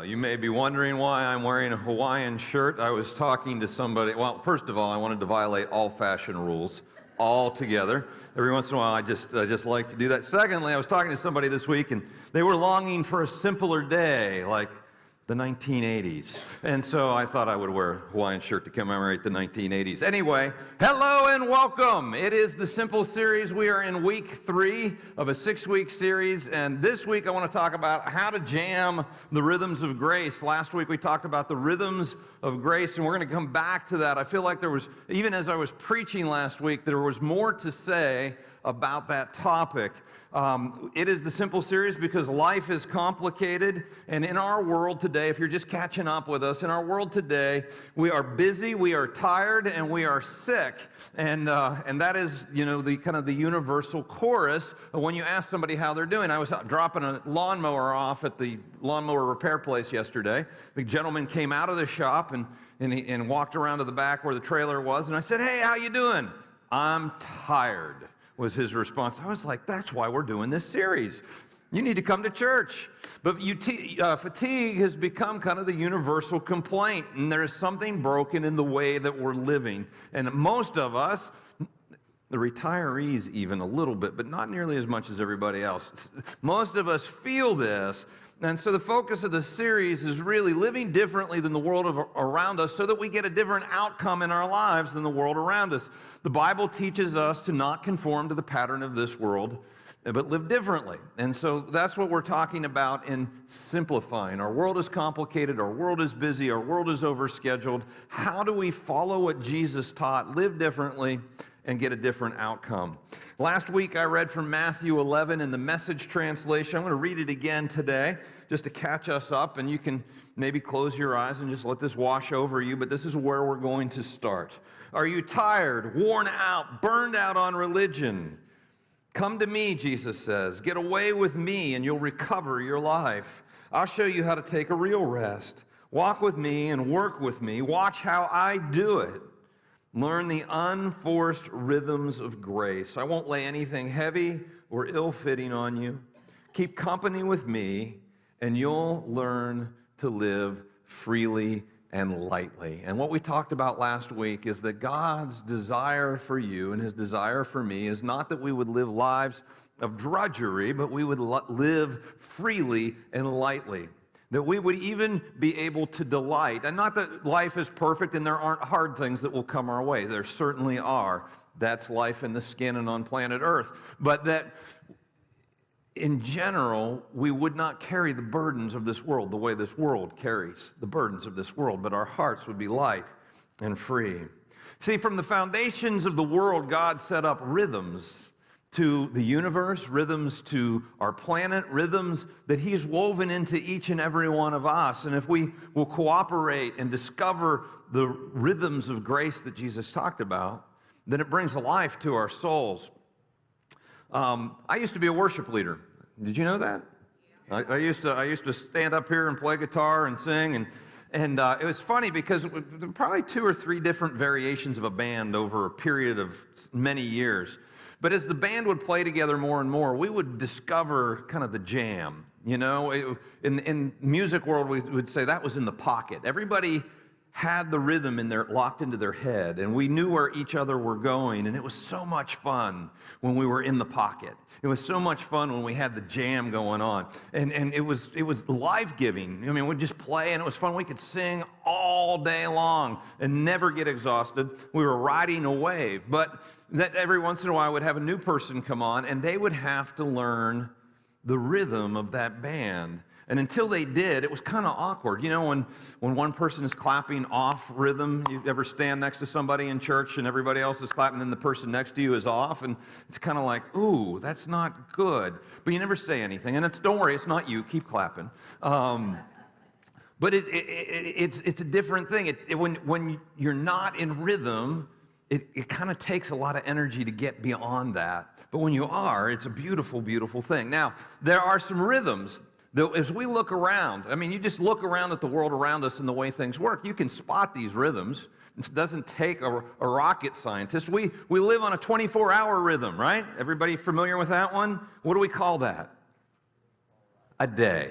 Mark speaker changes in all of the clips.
Speaker 1: You may be wondering why I'm wearing a Hawaiian shirt. I was talking to somebody. Well, first of all, I wanted to violate all fashion rules altogether. Every once in a while, I just like to do that. Secondly, I was talking to somebody this week, and they were longing for a simpler day, like the 1980s. And so I thought I would wear a Hawaiian shirt to commemorate the 1980s. Anyway, hello and welcome. It is the Simple series. We are in week 3 of a 6-week series. And this week I want to talk about how to jam the rhythms of grace. Last week we talked about the rhythms of grace, and we're going to come back to that. I feel like there was, even as I was preaching last week, there was more to say about that topic. It is the Simple series because life is complicated, and in our world today, if you're just catching up with us, in our world today, we are busy, we are tired, and we are sick, and that is, the kind of the universal chorus when you ask somebody how they're doing. I was dropping a lawnmower off at the lawnmower repair place yesterday. The gentleman came out of the shop and walked around to the back where the trailer was, and I said, "Hey, how you doing?" "I'm tired," was his response. I was like, that's why we're doing this series. You need to come to church. But fatigue has become kind of the universal complaint, and there is something broken in the way that we're living. And most of us, the retirees even a little bit, but not nearly as much as everybody else, most of us feel this. And so the focus of the series is really living differently than the world around us so that we get a different outcome in our lives than the world around us. The Bible teaches us to not conform to the pattern of this world, but live differently. And so that's what we're talking about in simplifying. Our world is complicated, our world is busy, our world is overscheduled. How do we follow what Jesus taught, live differently, and get a different outcome? Last week I read from Matthew 11 in the Message translation. I'm going to read it again today just to catch us up, and you can maybe close your eyes and just let this wash over you, but this is where we're going to start. Are you tired, worn out, burned out on religion? Come to me, Jesus says. Get away with me and you'll recover your life. I'll show you how to take a real rest. Walk with me and work with me. Watch how I do it. Learn the unforced rhythms of grace. I won't lay anything heavy or ill-fitting on you. Keep company with me, and you'll learn to live freely and lightly. And what we talked about last week is that God's desire for you and his desire for me is not that we would live lives of drudgery, but we would live freely and lightly. That we would even be able to delight. And not that life is perfect and there aren't hard things that will come our way. There certainly are. That's life in the skin and on planet Earth. But that in general, we would not carry the burdens of this world the way this world carries the burdens of this world, but our hearts would be light and free. See, from the foundations of the world, God set up rhythms to the universe, rhythms to our planet, rhythms that he's woven into each and every one of us. And if we will cooperate and discover the rhythms of grace that Jesus talked about, then it brings life to our souls. I used to be a worship leader. Did you know that? Yeah. I used to stand up here and play guitar and sing, and it was funny because there were probably 2 or 3 different variations of a band over a period of many years. But as the band would play together more and more, we would discover kind of the jam. In music world, we would say that was in the pocket. Everybody had the rhythm locked into their head, and we knew where each other were going, and it was so much fun when we were in the pocket. It was so much fun when we had the jam going on, and it was life-giving. I mean, we'd just play, and it was fun. We could sing all day long and never get exhausted. We were riding a wave, but that every once in a while, I would have a new person come on, and they would have to learn the rhythm of that band. And until they did, it was kind of awkward. When one person is clapping off rhythm, you ever stand next to somebody in church and everybody else is clapping, and then the person next to you is off, and it's kind of like, ooh, that's not good. But you never say anything, and don't worry, it's not you, keep clapping. But it's a different thing. When you're not in rhythm, it kind of takes a lot of energy to get beyond that. But when you are, it's a beautiful, beautiful thing. Now, there are some rhythms. As we look around, you just look around at the world around us and the way things work, you can spot these rhythms. It doesn't take a rocket scientist. We live on a 24-hour rhythm, right? Everybody familiar with that one? What do we call that? A day.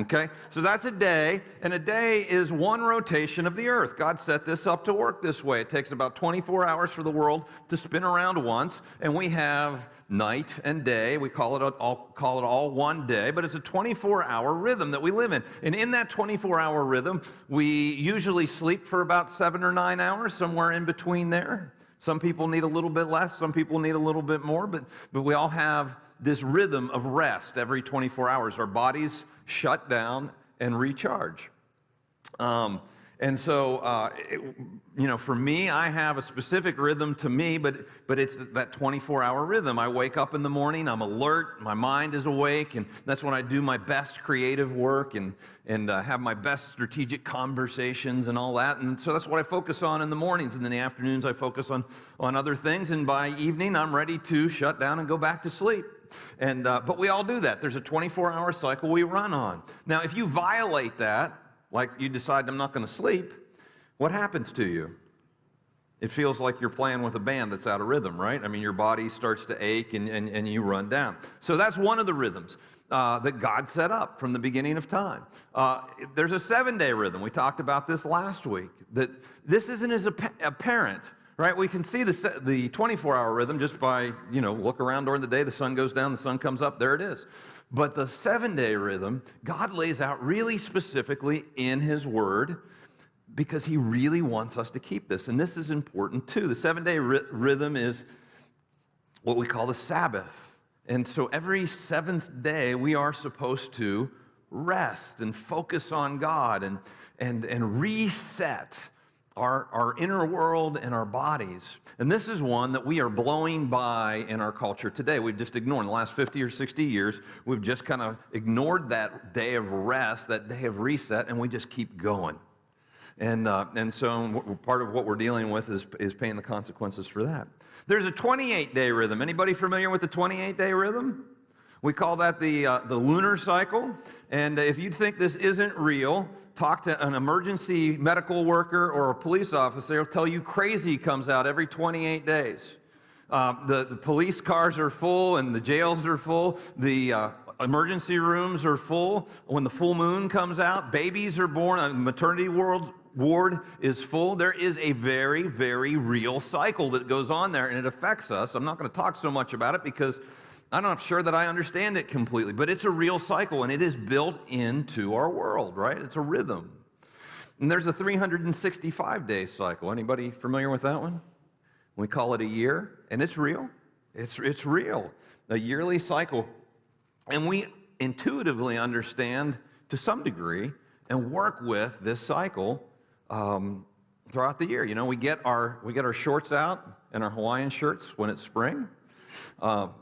Speaker 1: Okay, so that's a day, and a day is one rotation of the earth. God set this up to work this way. It takes about 24 hours for the world to spin around once, and we have night and day. We call it all one day, but it's a 24-hour rhythm that we live in. And in that 24-hour rhythm, we usually sleep for about 7 or 9 hours, somewhere in between there. Some people need a little bit less, some people need a little bit more, but we all have this rhythm of rest every 24 hours. Our bodies shut down and recharge. And so, for me, I have a specific rhythm to me, but it's that 24-hour rhythm. I wake up in the morning, I'm alert, my mind is awake, and that's when I do my best creative work and have my best strategic conversations and all that. And so that's what I focus on in the mornings. And in the afternoons, I focus on other things. And by evening, I'm ready to shut down and go back to sleep. But we all do that. There's a 24-hour cycle we run on. Now, if you violate that, like you decide I'm not going to sleep, what happens to you? It feels like you're playing with a band that's out of rhythm, right? I mean, your body starts to ache and you run down. So that's one of the rhythms that God set up from the beginning of time. There's a 7-day rhythm. We talked about this last week, that this isn't as apparent. Right, we can see the 24-hour rhythm just by, look around during the day, the sun goes down, the sun comes up, there it is. But the 7-day rhythm, God lays out really specifically in His Word because He really wants us to keep this. And this is important too. The 7-day rhythm is what we call the Sabbath. And so every 7th day, we are supposed to rest and focus on God and reset our inner world and our bodies. And this is one that we are blowing by in our culture today. We've just ignored. In the last 50 or 60 years, we've just kind of ignored that day of rest, that day of reset, and we just keep going. And so part of what we're dealing with is paying the consequences for that. There's a 28-day rhythm. Anybody familiar with the 28-day rhythm? We call that the lunar cycle. And if you think this isn't real, talk to an emergency medical worker or a police officer. They'll tell you crazy comes out every 28 days. The police cars are full and the jails are full. The emergency rooms are full. When the full moon comes out, babies are born. The maternity ward is full. There is a very, very real cycle that goes on there, and it affects us. I'm not going to talk so much about it because I'm not sure that I understand it completely, but it's a real cycle, and it is built into our world, right? It's a rhythm. And there's a 365-day cycle. Anybody familiar with that one? We call it a year, and it's real. It's real, a yearly cycle. And we intuitively understand to some degree and work with this cycle throughout the year. We get our shorts out and our Hawaiian shirts when it's spring.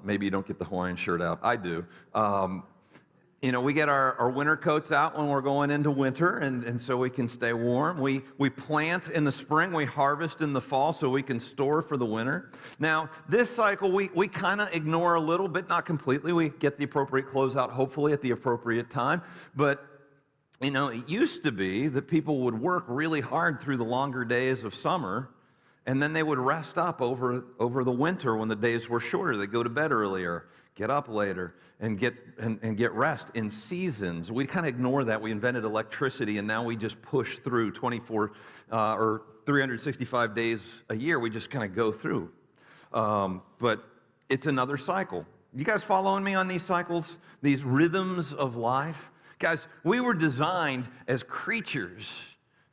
Speaker 1: Maybe you don't get the Hawaiian shirt out. I do. We get our winter coats out when we're going into winter, and so we can stay warm. We plant in the spring, we harvest in the fall so we can store for the winter. Now, this cycle we kind of ignore a little bit, not completely. We get the appropriate clothes out, hopefully, at the appropriate time. But, it used to be that people would work really hard through the longer days of summer, and then they would rest up over the winter when the days were shorter. They'd go to bed earlier, get up later, and get rest in seasons. We kind of ignore that. We invented electricity, and now we just push through 24 or 365 days a year. We just kind of go through. But it's another cycle. You guys following me on these cycles, these rhythms of life? Guys, we were designed as creatures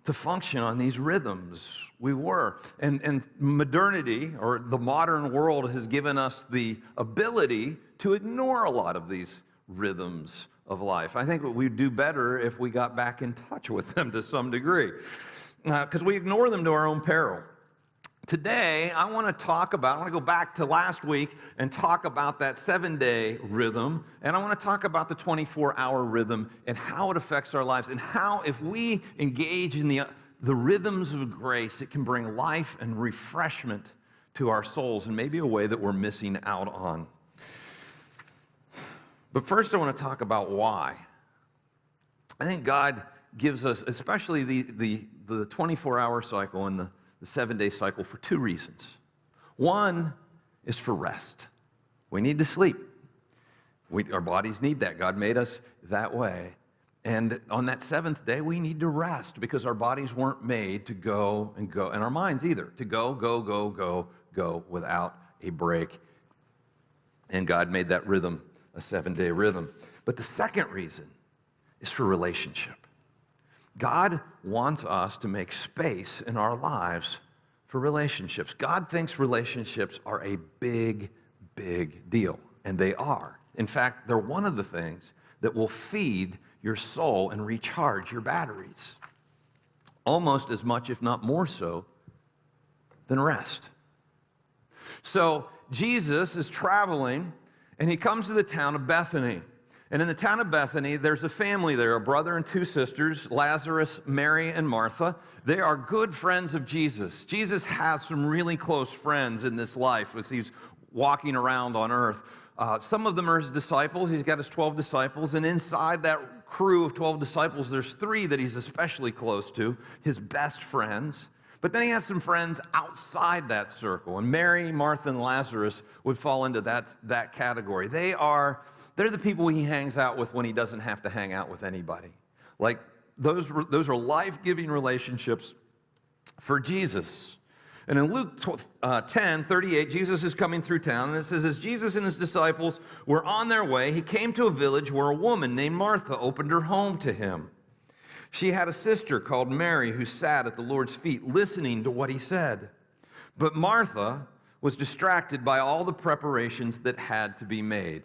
Speaker 1: to function on these rhythms. We were. And modernity, or the modern world, has given us the ability to ignore a lot of these rhythms of life. I think we'd do better if we got back in touch with them to some degree, because we ignore them to our own peril. Today, I want to go back to last week and talk about that 7-day rhythm, and I want to talk about the 24-hour rhythm and how it affects our lives, and how, if we engage in the rhythms of grace, it can bring life and refreshment to our souls in maybe a way that we're missing out on. But first, I want to talk about why. I think God gives us, especially the 24-hour cycle and the 7-day cycle, for 2 reasons. One is for rest. We need to sleep. Our bodies need that. God made us that way. And on that seventh day, we need to rest because our bodies weren't made to go and go, and our minds either, to go, go, go, go, go without a break. And God made that rhythm a 7-day rhythm. But the second reason is for relationship. God wants us to make space in our lives for relationships. God thinks relationships are a big, big deal, and they are. In fact, they're one of the things that will feed your soul and recharge your batteries, almost as much, if not more so, than rest. So Jesus is traveling, and he comes to the town of Bethany. And in the town of Bethany, there's a family there, a brother and two sisters, Lazarus, Mary, and Martha. They are good friends of Jesus. Jesus has some really close friends in this life as he's walking around on earth. Some of them are his disciples. He's got his 12 disciples, and inside that crew of 12 disciples, there's 3 that he's especially close to, his best friends. But then he has some friends outside that circle, and Mary, Martha, and Lazarus would fall into that category. They're the people he hangs out with when he doesn't have to hang out with anybody. Like, those are life-giving relationships for Jesus. And in Luke 10:38, Jesus is coming through town, and it says, as Jesus and his disciples were on their way, he came to a village where a woman named Martha opened her home to him. She had a sister called Mary who sat at the Lord's feet listening to what he said. But Martha was distracted by all the preparations that had to be made.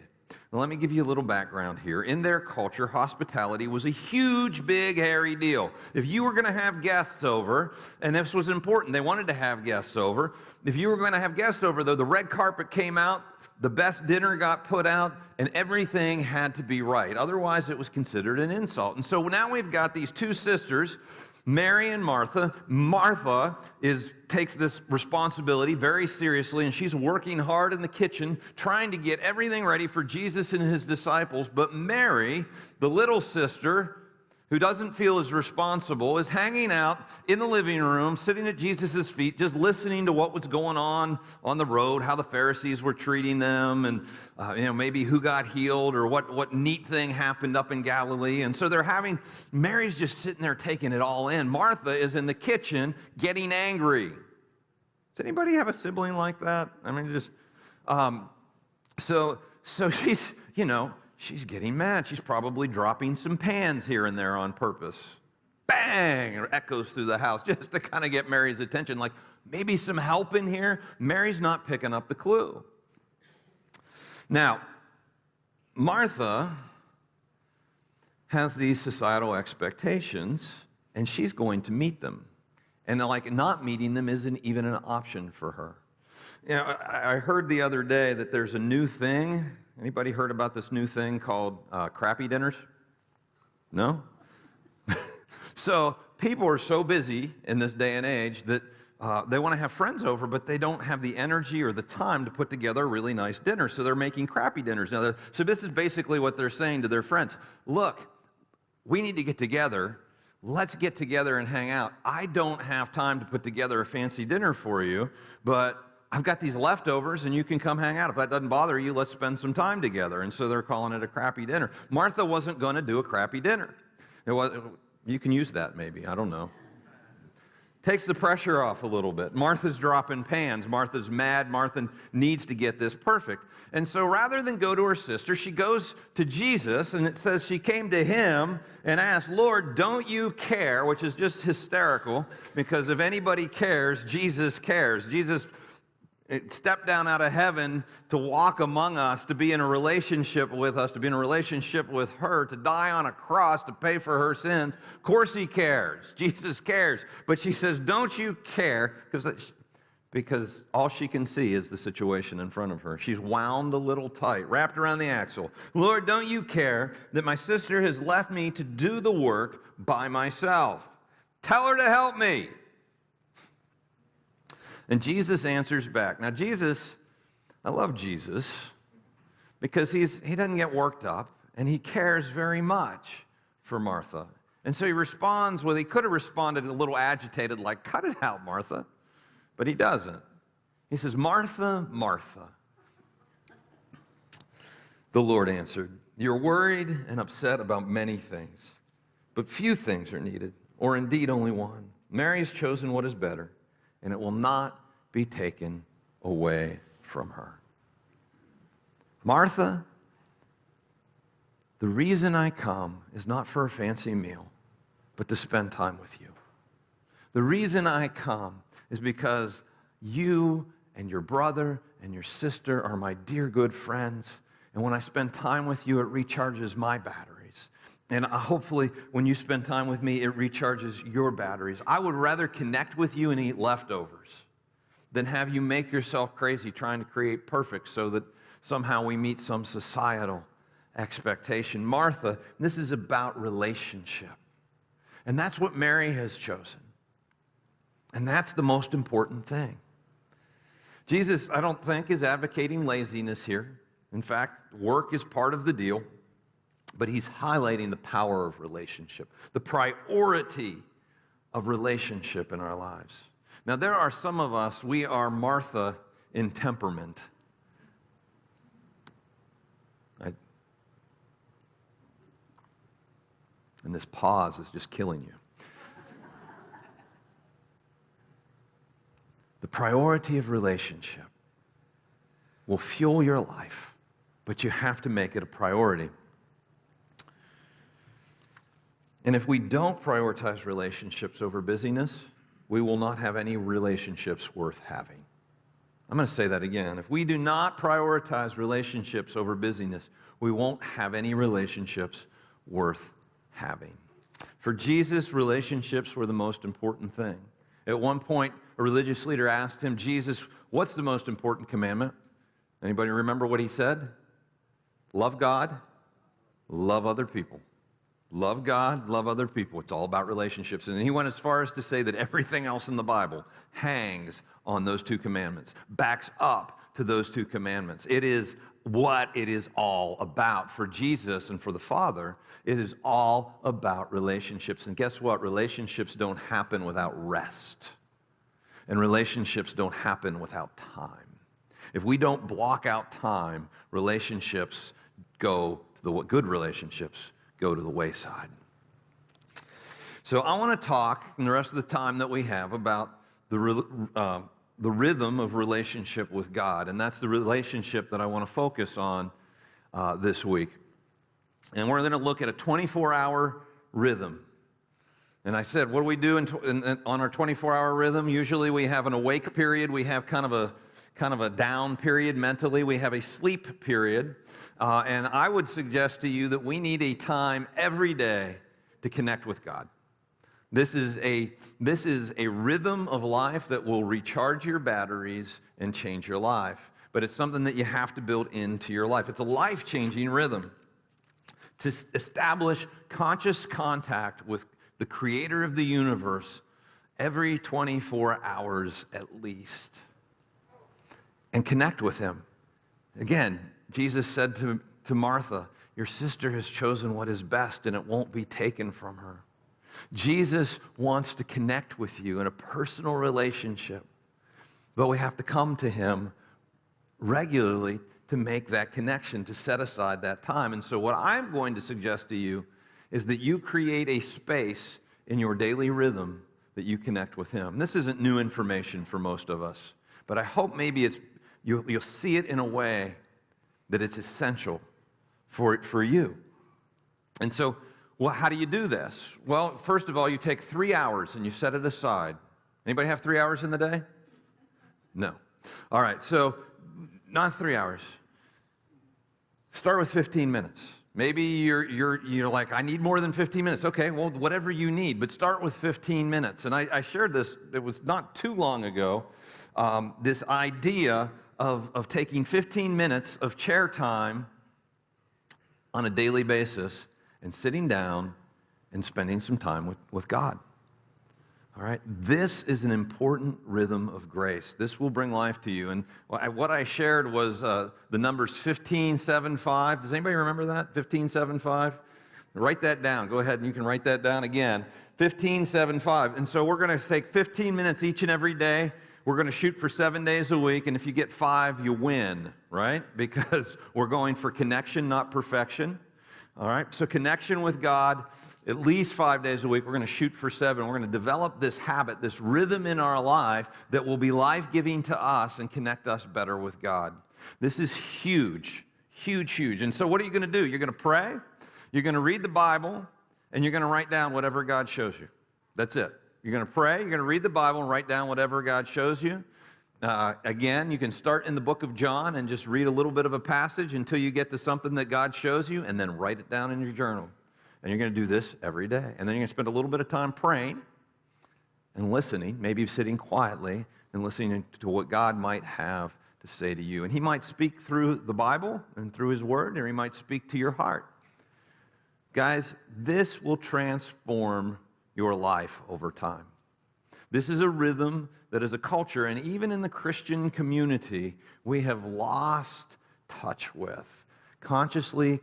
Speaker 1: Now, let me give you a little background here. In their culture, hospitality was a huge, big, hairy deal. If you were going to have guests over, and this was important, they wanted to have guests over. If you were going to have guests over, though, the red carpet came out, the best dinner got put out, and everything had to be right. Otherwise, it was considered an insult. And so now we've got these 2 sisters, Mary and Martha. Martha takes this responsibility very seriously, and she's working hard in the kitchen, trying to get everything ready for Jesus and his disciples. But Mary, the little sister, who doesn't feel as responsible, is hanging out in the living room, sitting at Jesus' feet, just listening to what was going on the road, how the Pharisees were treating them, and maybe who got healed or what neat thing happened up in Galilee. And so Mary's just sitting there taking it all in. Martha is in the kitchen getting angry. Does anybody have a sibling like that? I mean, so she's, she's getting mad. She's probably dropping some pans here and there on purpose. Bang! It echoes through the house just to kind of get Mary's attention. Like, maybe some help in here? Mary's not picking up the clue. Now, Martha has these societal expectations, and she's going to meet them. And not meeting them isn't even an option for her. I heard the other day that there's a new thing. Anybody heard about this new thing called crappy dinners? No? So people are so busy in this day and age that they want to have friends over, but they don't have the energy or the time to put together a really nice dinner, so they're making crappy dinners. Now, so this is basically what they're saying to their friends. Look, we need to get together. Let's get together and hang out. I don't have time to put together a fancy dinner for you, but I've got these leftovers, and you can come hang out. If that doesn't bother you, let's spend some time together. And so they're calling it a crappy dinner. Martha wasn't going to do a crappy dinner. You can use that maybe. I don't know. Takes the pressure off a little bit. Martha's dropping pans. Martha's mad. Martha needs to get this perfect. And so rather than go to her sister, she goes to Jesus, and it says she came to him and asked, Lord, don't you care? Which is just hysterical, because if anybody cares, Jesus cares. Jesus stepped down out of heaven to walk among us, to be in a relationship with us, to be in a relationship with her, to die on a cross to pay for her sins. Of course he cares. Jesus cares. But she says, don't you care? Because all she can see is the situation in front of her. She's wound a little tight, wrapped around the axle. Lord, don't you care that my sister has left me to do the work by myself? Tell her to help me. And Jesus answers back. Now, I love Jesus because he doesn't get worked up, and he cares very much for Martha. And so he responds he could have responded a little agitated, like, cut it out, Martha. But he doesn't. He says, Martha, Martha. The Lord answered, you're worried and upset about many things, but few things are needed, or indeed only one. Mary has chosen what is better, and it will not be taken away from her. Martha, the reason I come is not for a fancy meal, but to spend time with you. The reason I come is because you and your brother and your sister are my dear good friends, and when I spend time with you, it recharges my batteries. And hopefully, when you spend time with me, it recharges your batteries. I would rather connect with you and eat leftovers than have you make yourself crazy trying to create perfect so that somehow we meet some societal expectation. Martha, this is about relationship. And that's what Mary has chosen. And that's the most important thing. Jesus, I don't think, is advocating laziness here. In fact, work is part of the deal. But he's highlighting the power of relationship, the priority of relationship in our lives. Now, there are some of us, we are Martha in temperament. And this pause is just killing you. The priority of relationship will fuel your life, but you have to make it a priority. And if we don't prioritize relationships over busyness, we will not have any relationships worth having. I'm going to say that again. If we do not prioritize relationships over busyness, we won't have any relationships worth having. For Jesus, relationships were the most important thing. At one point, a religious leader asked him, Jesus, what's the most important commandment? Anybody remember what he said? Love God, love other people. Love God, love other people. It's all about relationships. And he went as far as to say that everything else in the Bible hangs on those two commandments, backs up to those two commandments. It is what it is all about. For Jesus and for the Father, it is all about relationships. And guess what? Relationships don't happen without rest. And relationships don't happen without time. If we don't block out time, relationships go to the good relationships go to the wayside. So I want to talk in the rest of the time that we have about the rhythm of relationship with God, and that's the relationship that I want to focus on this week. And we're going to look at a 24-hour rhythm. And I said, what do we do on our 24-hour rhythm? Usually we have an awake period, we have kind of a down period mentally, we have a sleep period. And I would suggest to you that we need a time every day to connect with God. This is a rhythm of life that will recharge your batteries and change your life. But it's something that you have to build into your life. It's a life-changing rhythm to establish conscious contact with the creator of the universe every 24 hours at least. And connect with him. Again, Jesus said to Martha, your sister has chosen what is best and it won't be taken from her. Jesus wants to connect with you in a personal relationship, but we have to come to him regularly to make that connection, to set aside that time. And so what I'm going to suggest to you is that you create a space in your daily rhythm that you connect with him. And this isn't new information for most of us, but I hope maybe you'll see it in a way that it's essential for you. And so, well, how do you do this? Well, first of all, you take 3 hours and you set it aside. Anybody have 3 hours in the day? No. All right, so not 3 hours. Start with 15 minutes. Maybe you're like, I need more than 15 minutes. Okay, well, whatever you need, but start with 15 minutes. And I shared this, it was not too long ago, this idea of taking 15 minutes of chair time on a daily basis and sitting down and spending some time with God. All right? This is an important rhythm of grace. This will bring life to you. And what I shared was the numbers 1575. Does anybody remember that? 1575? Write that down. Go ahead and you can write that down again. 1575. And so we're going to take 15 minutes each and every day. We're going to shoot for 7 days a week, and if you get 5, you win, right? Because we're going for connection, not perfection. All right? So connection with God, at least 5 days a week. We're going to shoot for 7. We're going to develop this habit, this rhythm in our life that will be life-giving to us and connect us better with God. This is huge, huge, huge. And so what are you going to do? You're going to pray, you're going to read the Bible, and you're going to write down whatever God shows you. That's it. You're going to pray, you're going to read the Bible, and write down whatever God shows you. Again, you can start in the book of John and just read a little bit of a passage until you get to something that God shows you, and then write it down in your journal. And you're going to do this every day. And then you're going to spend a little bit of time praying and listening, maybe sitting quietly and listening to what God might have to say to you. And he might speak through the Bible and through his word, or he might speak to your heart. Guys, this will transform your life over time. This is a rhythm that is a culture, and even in the Christian community, we have lost touch with. Consciously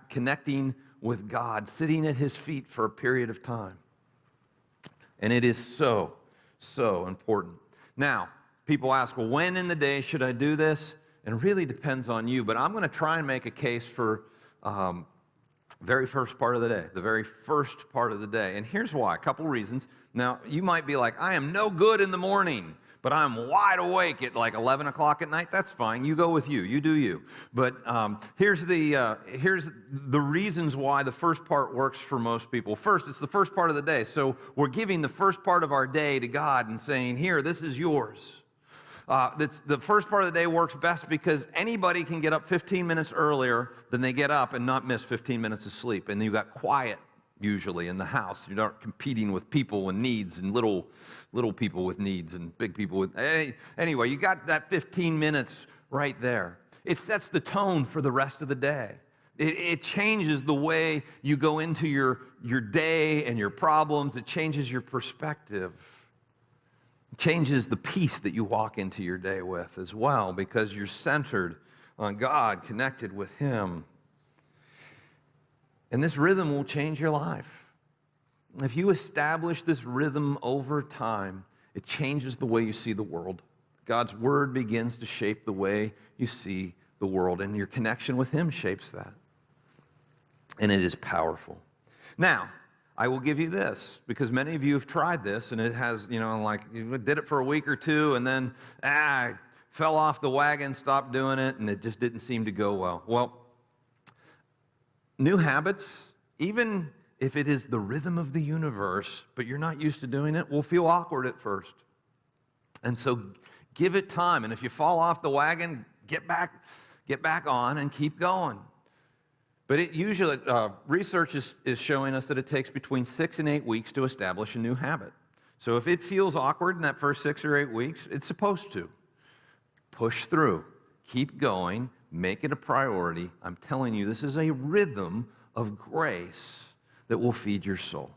Speaker 1: connecting with God, sitting at his feet for a period of time. And it is so, so important. Now, people ask, well, when in the day should I do this? And it really depends on you, but I'm going to try and make a case for very first part of the day, the very first part of the day. And here's why, a couple reasons. Now, you might be like, I am no good in the morning, but I'm wide awake at like 11 o'clock at night. That's fine. You go with you. You do you. But here's the reasons why the first part works for most people. First, it's the first part of the day. So we're giving the first part of our day to God and saying, here, this is yours. The first part of the day works best because anybody can get up 15 minutes earlier than they get up and not miss 15 minutes of sleep. And you've got quiet usually in the house. You're not competing with people and needs and little people with needs and big people with... Anyway, you got that 15 minutes right there. It sets the tone for the rest of the day. It changes the way you go into your day and your problems. It changes your perspective. Changes the peace that you walk into your day with as well, because you're centered on God, connected with him. And this rhythm will change your life. If you establish this rhythm over time, it changes the way you see the world. God's word begins to shape the way you see the world, and your connection with him shapes that. And it is powerful. Now, I will give you this, because many of you have tried this, and it has, like, you did it for a week or two, and then, fell off the wagon, stopped doing it, and it just didn't seem to go well. Well, new habits, even if it is the rhythm of the universe, but you're not used to doing it, will feel awkward at first. And so give it time, and if you fall off the wagon, get back on and keep going. But it usually, research is showing us that it takes between 6 and 8 weeks to establish a new habit. So if it feels awkward in that first 6 or 8 weeks, it's supposed to. Push through. Keep going. Make it a priority. I'm telling you, this is a rhythm of grace that will feed your soul.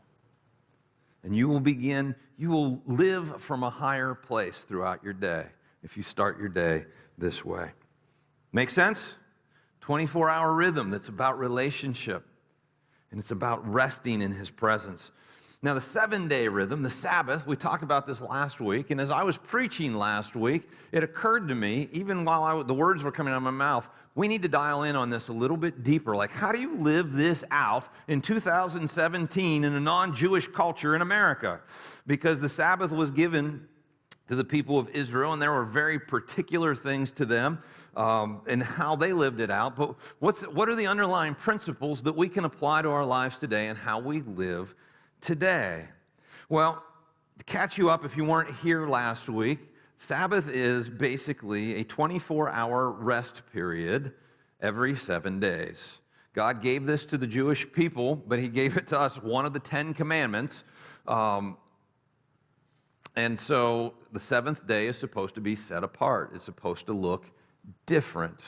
Speaker 1: And you will live from a higher place throughout your day if you start your day this way. Make sense? 24-hour rhythm that's about relationship, and it's about resting in his presence. Now, the 7-day rhythm, the Sabbath, we talked about this last week, and as I was preaching last week, it occurred to me, even while the words were coming out of my mouth, we need to dial in on this a little bit deeper. Like, how do you live this out in 2017 in a non-Jewish culture in America? Because the Sabbath was given to the people of Israel, and there were very particular things to them and how they lived it out. But what are the underlying principles that we can apply to our lives today and how we live today? Well, to catch you up if you weren't here last week, Sabbath is basically a 24-hour rest period every 7 days. God gave this to the Jewish people, but he gave it to us, one of the 10 commandments. And so the 7th day is supposed to be set apart. It's supposed to look different.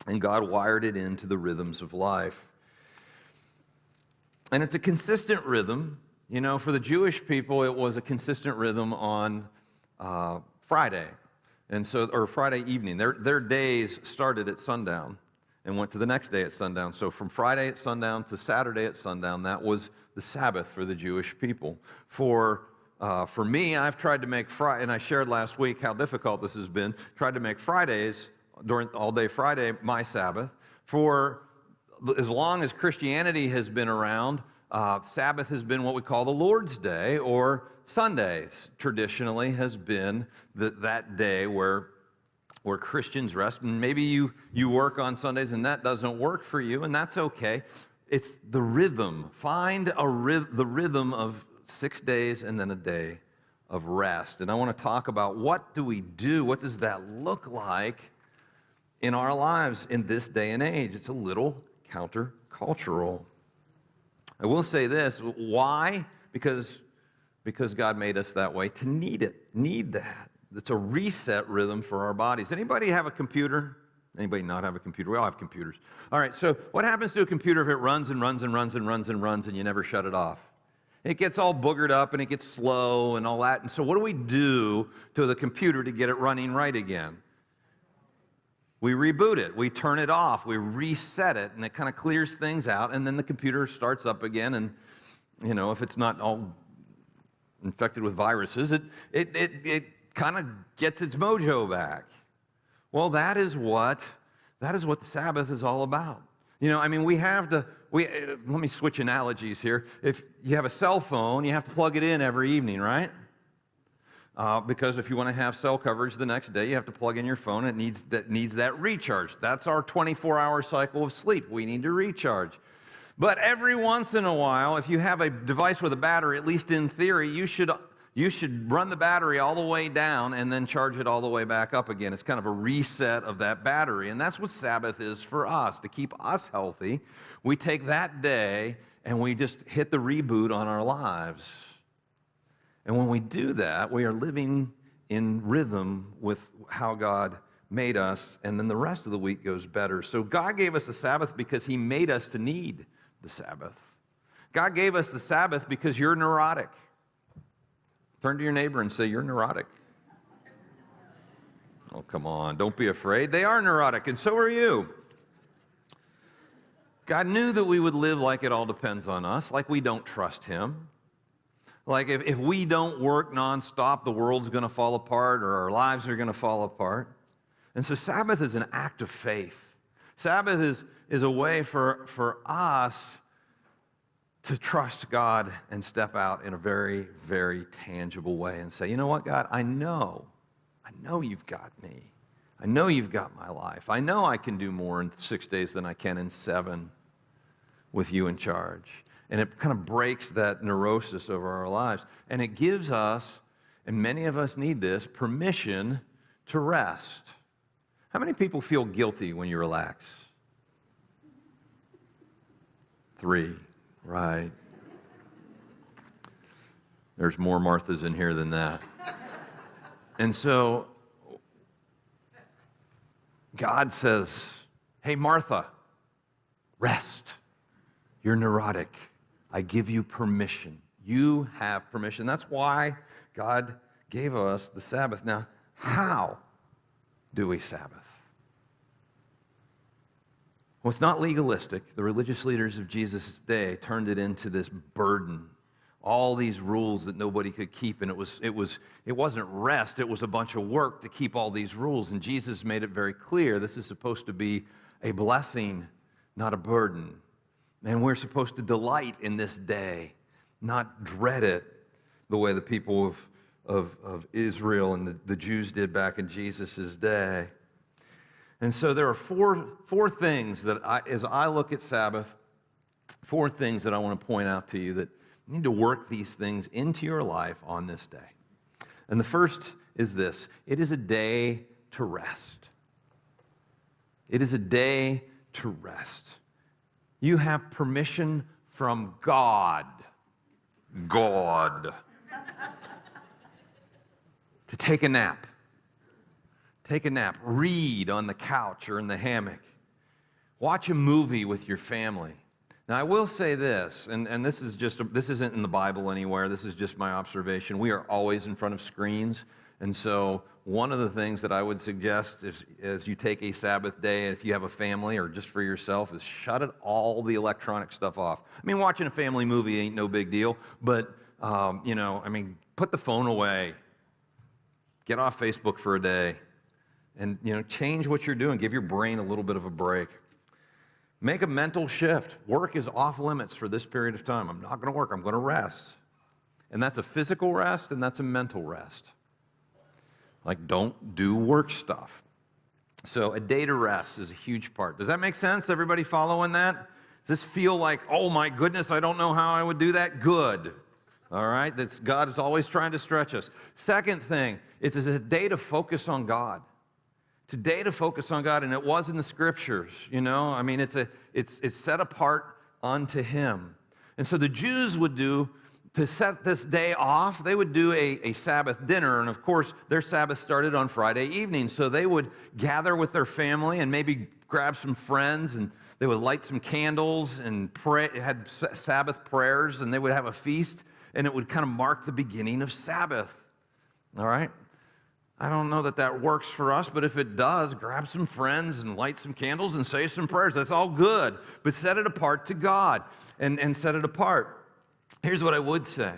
Speaker 1: And God wired it into the rhythms of life. And it's a consistent rhythm. For the Jewish people, it was a consistent rhythm on Friday. Or Friday evening. Their days started at sundown and went to the next day at sundown. So from Friday at sundown to Saturday at sundown, that was the Sabbath for the Jewish people. For me, I've tried to make Friday, and I shared last week how difficult this has been, tried to make Fridays, during all day Friday, my Sabbath. For as long as Christianity has been around, Sabbath has been what we call the Lord's Day, or Sundays traditionally has been that day where Christians rest. And maybe you work on Sundays and that doesn't work for you, and that's okay. It's the rhythm. Find the rhythm of 6 days and then a day of rest. And I want to talk about what do we do? What does that look like in our lives in this day and age? It's a little countercultural. I will say this. Why? Because God made us that way to need that. It's a reset rhythm for our bodies. Anybody have a computer? Anybody not have a computer? We all have computers. All right, so what happens to a computer if it runs and runs and runs and runs and runs and you never shut it off? It gets all boogered up and it gets slow and all that. And so what do we do to the computer to get it running right again? We reboot it. We turn it off. We reset it, and it kind of clears things out, and then the computer starts up again. And, you know, if it's not all infected with viruses, it kind of gets its mojo back. Well, that is what the Sabbath is all about. You know, I mean, let me switch analogies here. If you have a cell phone, you have to plug it in every evening, right? Because if you want to have cell coverage the next day, you have to plug in your phone. It needs that recharge. That's our 24-hour cycle of sleep. We need to recharge. But every once in a while, if you have a device with a battery, at least in theory, you should run the battery all the way down and then charge it all the way back up again. It's kind of a reset of that battery. And that's what Sabbath is for us, to keep us healthy. We take that day and we just hit the reboot on our lives. And when we do that, we are living in rhythm with how God made us, and then the rest of the week goes better. So God gave us the Sabbath because he made us to need the Sabbath. God gave us the Sabbath because you're neurotic. Turn to your neighbor and say, you're neurotic. Oh, come on, don't be afraid. They are neurotic, and so are you. God knew that we would live like it all depends on us, like we don't trust him. Like if we don't work nonstop, the world's going to fall apart or our lives are going to fall apart. And so Sabbath is an act of faith. Sabbath is a way for us to trust God and step out in a very, very tangible way and say, you know what, God, I know you've got me. I know you've got my life. I know I can do more in 6 days than I can in 7 with you in charge. And it kind of breaks that neurosis over our lives. And it gives us, and many of us need this, permission to rest. How many people feel guilty when you relax? 3, right. There's more Marthas in here than that. And so God says, hey, Martha, rest. You're neurotic. I give you permission. You have permission. That's why God gave us the Sabbath. Now, how do we Sabbath? Well, it's not legalistic. The religious leaders of Jesus' day turned it into this burden. All these rules that nobody could keep, and it wasn't rest, it was a bunch of work to keep all these rules. And Jesus made it very clear this is supposed to be a blessing, not a burden. And we're supposed to delight in this day, not dread it the way the people of Israel and the Jews did back in Jesus' day. And so there are four things that, as I look at Sabbath, 4 things that I want to point out to you that you need to work these things into your life on this day. And the first is this: it is a day to rest. It is a day to rest. You have permission from God, to take a nap. Take a nap. Read on the couch or in the hammock. Watch a movie with your family. Now, I will say this, and this isn't in the Bible anywhere. This is just my observation. We are always in front of screens. And so one of the things that I would suggest is, as you take a Sabbath day, if you have a family or just for yourself, is shut all the electronic stuff off. I mean, watching a family movie ain't no big deal, but, put the phone away. Get off Facebook for a day and, change what you're doing. Give your brain a little bit of a break. Make a mental shift. Work is off limits for this period of time. I'm not going to work. I'm going to rest. And that's a physical rest and that's a mental rest. Like, don't do work stuff. So a day to rest is a huge part. Does that make sense? Everybody following that? Does this feel like, oh my goodness, I don't know how I would do that? Good. All right? God is always trying to stretch us. Second thing is a day to focus on God. Today to focus on God, and it was in the scriptures, you know? I mean, it's set apart unto Him. And so the Jews would do, to set this day off, they would do a Sabbath dinner, and of course, their Sabbath started on Friday evening, so they would gather with their family and maybe grab some friends, and they would light some candles and pray, had Sabbath prayers, and they would have a feast, and it would kind of mark the beginning of Sabbath, all right? I don't know that that works for us, but if it does, grab some friends and light some candles and say some prayers. That's all good, but set it apart to God and set it apart. Here's what I would say.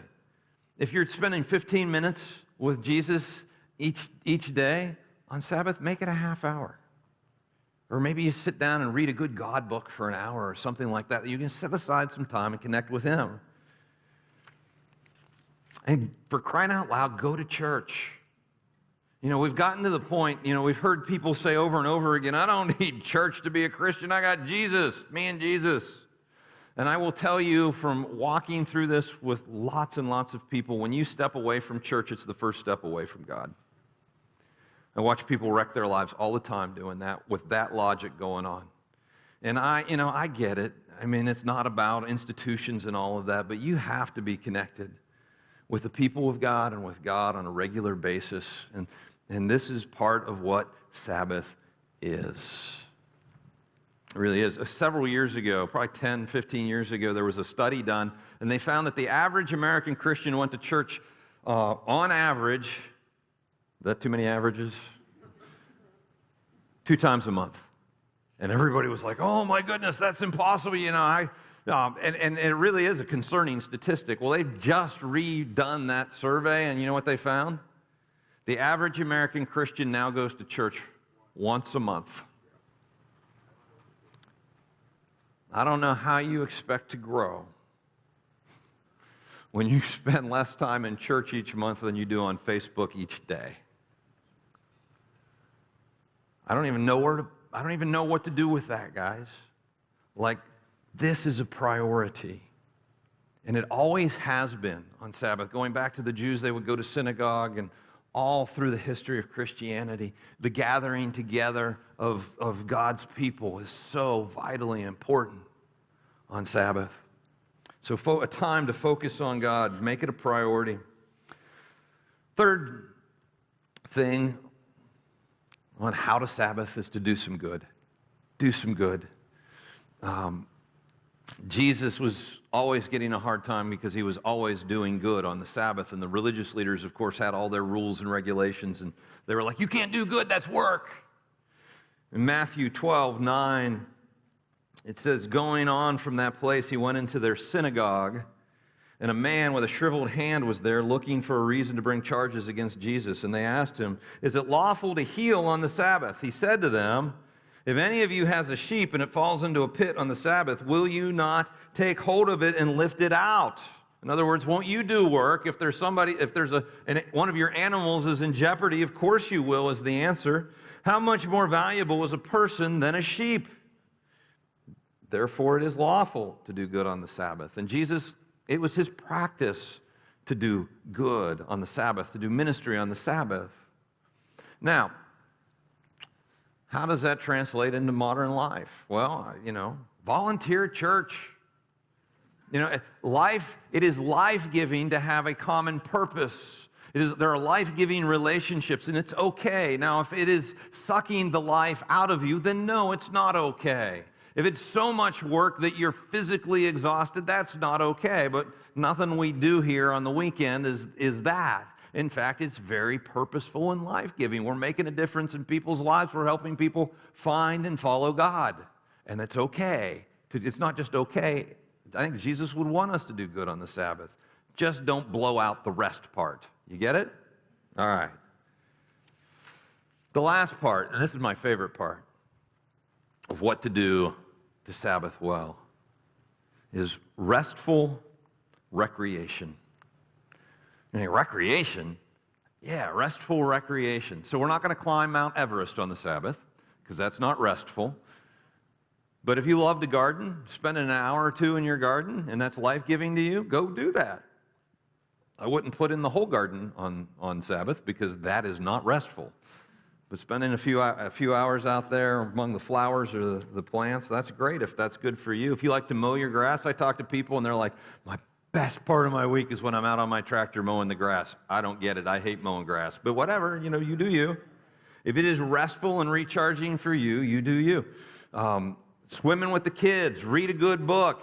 Speaker 1: If you're spending 15 minutes with Jesus each day on Sabbath, make it a half hour. Or maybe you sit down and read a good God book for an hour or something like that. You can set aside some time and connect with Him. And for crying out loud, go to church. You know, we've gotten to the point, you know, we've heard people say over and over again, I don't need church to be a Christian. I got Jesus, me and Jesus. And I will tell you from walking through this with lots and lots of people, when you step away from church, it's the first step away from God. I watch people wreck their lives all the time doing that with that logic going on. And I get it. I mean, it's not about institutions and all of that, but you have to be connected with the people of God and with God on a regular basis. And this is part of what Sabbath is. It really is. Several years ago, probably 10, 15 years ago, there was a study done, and they found that the average American Christian went to church on average, is that too many averages? 2 times a month. And everybody was like, oh my goodness, that's impossible, you know. And it really is a concerning statistic. Well, they've just redone that survey, and you know what they found? The average American Christian now goes to church once a month. I don't know how you expect to grow when you spend less time in church each month than you do on Facebook each day. I don't even know what to do with that, guys. Like, this is a priority. And it always has been on Sabbath. Going back to the Jews, they would go to synagogue, and all through the history of Christianity, the gathering together of God's people is so vitally important on Sabbath. So a time to focus on God, make it a priority. Third thing on how to Sabbath is to do some good. Do some good. Jesus was always getting a hard time because he was always doing good on the Sabbath, and the religious leaders, of course, had all their rules and regulations, and they were like, you can't do good, that's work. In Matthew 12:9, it says, going on from that place, he went into their synagogue, and a man with a shriveled hand was there looking for a reason to bring charges against Jesus, and they asked him, is it lawful to heal on the Sabbath? He said to them, if any of you has a sheep and it falls into a pit on the Sabbath, will you not take hold of it and lift it out? In other words, won't you do work? If one of your animals is in jeopardy, of course you will, is the answer. How much more valuable is a person than a sheep? Therefore, it is lawful to do good on the Sabbath. And Jesus, it was his practice to do good on the Sabbath, to do ministry on the Sabbath. Now, how does that translate into modern life? Well, volunteer church. It is life-giving to have a common purpose. There are life-giving relationships, and it's okay. Now, if it is sucking the life out of you, then no, it's not okay. If it's so much work that you're physically exhausted, that's not okay. But nothing we do here on the weekend is that. In fact, it's very purposeful and life-giving. We're making a difference in people's lives. We're helping people find and follow God. And it's okay. It's not just okay. I think Jesus would want us to do good on the Sabbath. Just don't blow out the rest part. You get it? All right. The last part, and this is my favorite part, of what to do to Sabbath well is restful recreation. I mean, recreation? Yeah, restful recreation. So we're not going to climb Mount Everest on the Sabbath, because that's not restful. But if you love to garden, spend an hour or two in your garden, and that's life-giving to you, go do that. I wouldn't put in the whole garden on Sabbath, because that is not restful. But spending a few hours out there among the flowers or the plants, that's great if that's good for you. If you like to mow your grass, I talk to people, and they're like, my best part of my week is when I'm out on my tractor mowing the grass. I don't get it. I hate mowing grass. But whatever, you do you. If it is restful and recharging for you, you do you. Swimming with the kids, read a good book,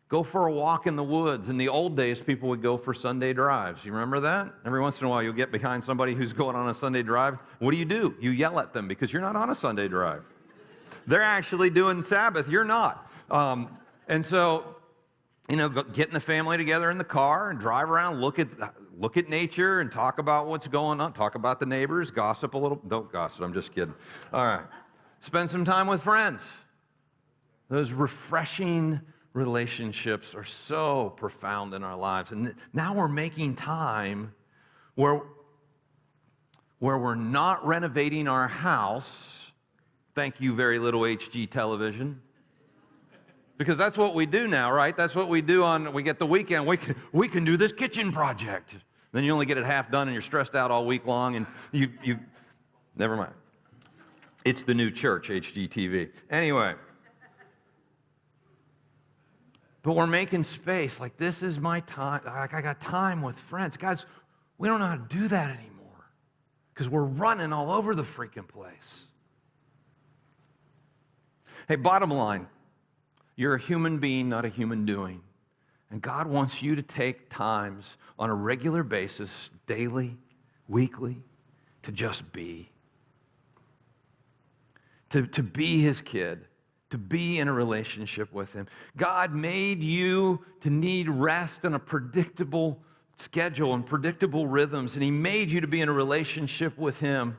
Speaker 1: go for a walk in the woods. In the old days, people would go for Sunday drives. You remember that? Every once in a while, you'll get behind somebody who's going on a Sunday drive. What do? You yell at them because you're not on a Sunday drive. They're actually doing Sabbath. You're not. And so, getting the family together in the car and drive around, look at nature and talk about what's going on. Talk about the neighbors, gossip a little. Don't gossip, I'm just kidding. All right. Spend some time with friends. Those refreshing relationships are so profound in our lives. And now we're making time where we're not renovating our house. Thank you, very little HG television. Because that's what we do now, right? That's what we do we get the weekend. We can do this kitchen project. Then you only get it half done and you're stressed out all week long and you never mind. It's the new church, HGTV. Anyway. But we're making space. Like, this is my time. Like, I got time with friends. Guys, we don't know how to do that anymore because we're running all over the freaking place. Hey, bottom line, you're a human being, not a human doing. And God wants you to take times on a regular basis, daily, weekly, to just be. To be His kid. To be in a relationship with Him. God made you to need rest and a predictable schedule and predictable rhythms, and He made you to be in a relationship with Him.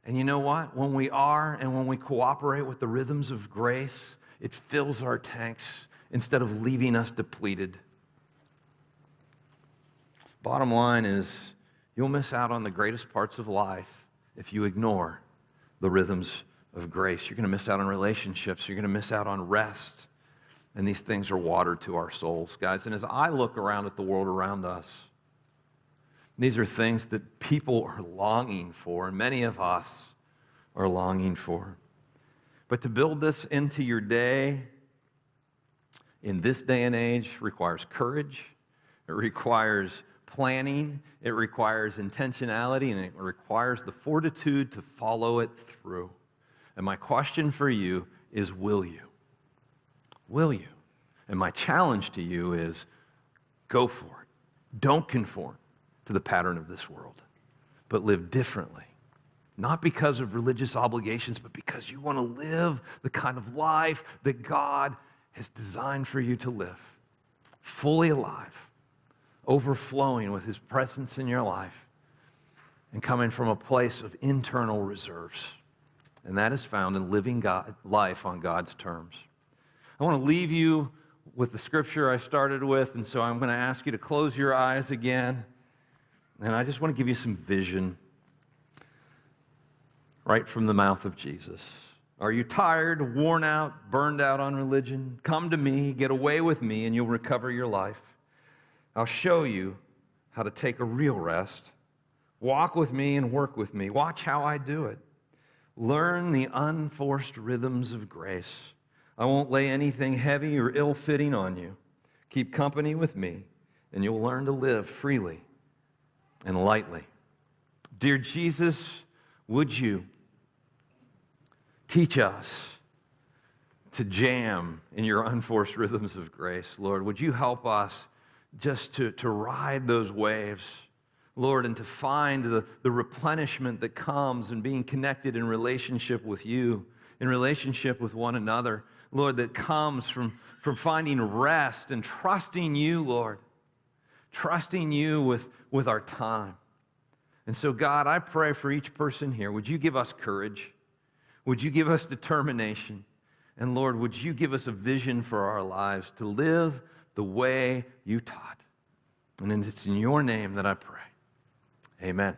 Speaker 1: And you know what? When we are and when we cooperate with the rhythms of grace, it fills our tanks instead of leaving us depleted. Bottom line is, you'll miss out on the greatest parts of life if you ignore the rhythms of grace. You're going to miss out on relationships. You're going to miss out on rest. And these things are water to our souls, guys. And as I look around at the world around us, these are things that people are longing for, and many of us are longing for. But to build this into your day, in this day and age, requires courage. It requires planning. It requires intentionality, and it requires the fortitude to follow it through. And my question for you is, will you? Will you? And my challenge to you is, go for it. Don't conform to the pattern of this world, but live differently. Not because of religious obligations, but because you want to live the kind of life that God has designed for you to live. Fully alive, overflowing with His presence in your life, and coming from a place of internal reserves. And that is found in living life on God's terms. I want to leave you with the scripture I started with, and so I'm going to ask you to close your eyes again. And I just want to give you some vision right from the mouth of Jesus. Are you tired, worn out, burned out on religion? Come to me, get away with me, and you'll recover your life. I'll show you how to take a real rest. Walk with me and work with me. Watch how I do it. Learn the unforced rhythms of grace. I won't lay anything heavy or ill-fitting on you. Keep company with me, and you'll learn to live freely and lightly. Dear Jesus, would you teach us to jam in your unforced rhythms of grace, Lord? Would you help us just to ride those waves, Lord, and to find the replenishment that comes in being connected in relationship with you, in relationship with one another, Lord, that comes from finding rest and trusting you, Lord, trusting you with our time. And so, God, I pray for each person here, would you give us courage? Would you give us determination? And Lord, would you give us a vision for our lives to live the way you taught? And it's in your name that I pray. Amen.